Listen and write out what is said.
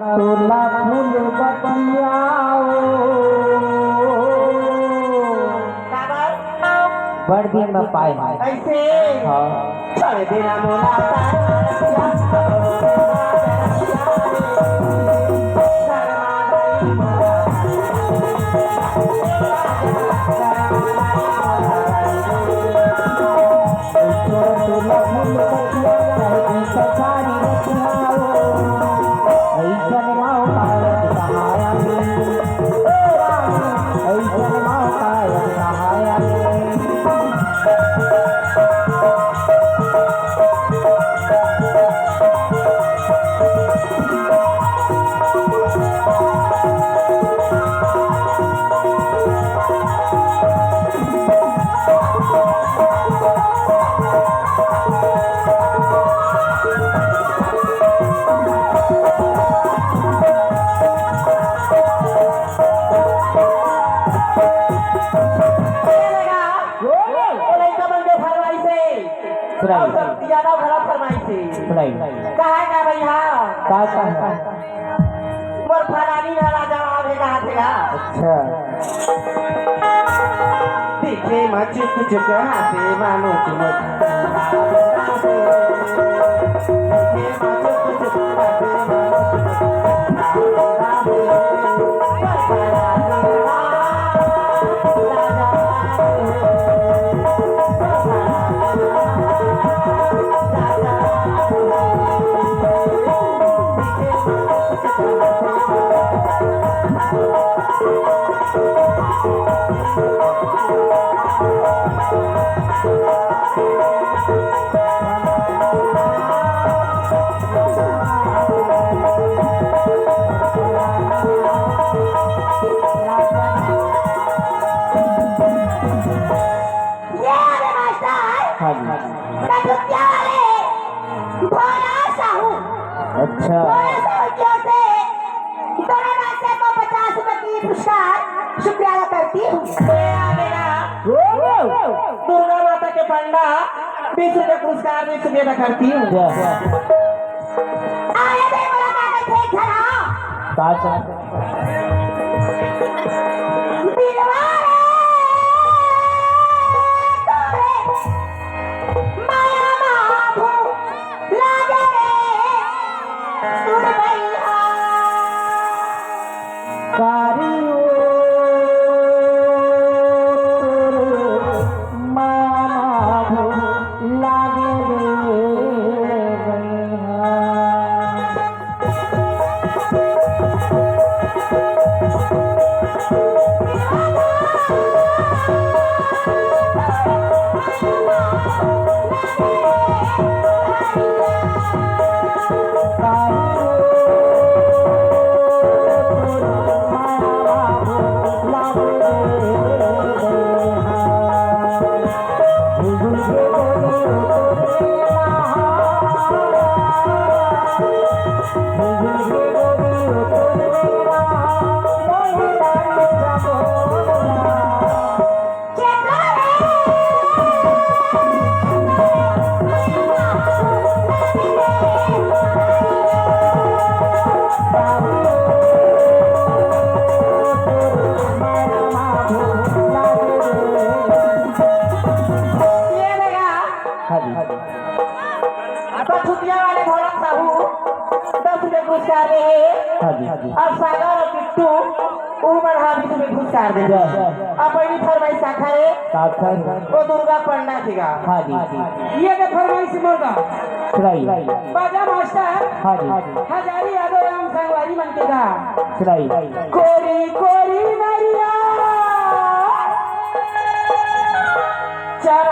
तोला फूल बतियाओ बड़ दिन में पाए ऐसे हाँ छोड़ देना मोला तोला फूल बतियाओ सखारी बतियाओ ऐसन माओ पायत सहाया ऐसन माओ पायत सहाया ज्यादा भरा फरमाइश कहा का भैया मोर फरानी वाला जवाब है कहा थे अच्छा दिखे मच कुछ हाथे मानो अच्छा शुक्रिया अदा करती हूँ दुर्गा माता के पंडा 20 रुपये पुरस्कार में शुक्रिया अदा करती हूँ अब सागर और किट्टू ऊपर हाथ में घुस कर दे अब पहली फरमाइश साखा वो दुर्गा पंडा थीगा ये के फरमाइश बोलता बाजा मास्टर हजारी यादव राम संगवारी मन के का कोरी कोरी नरिया चार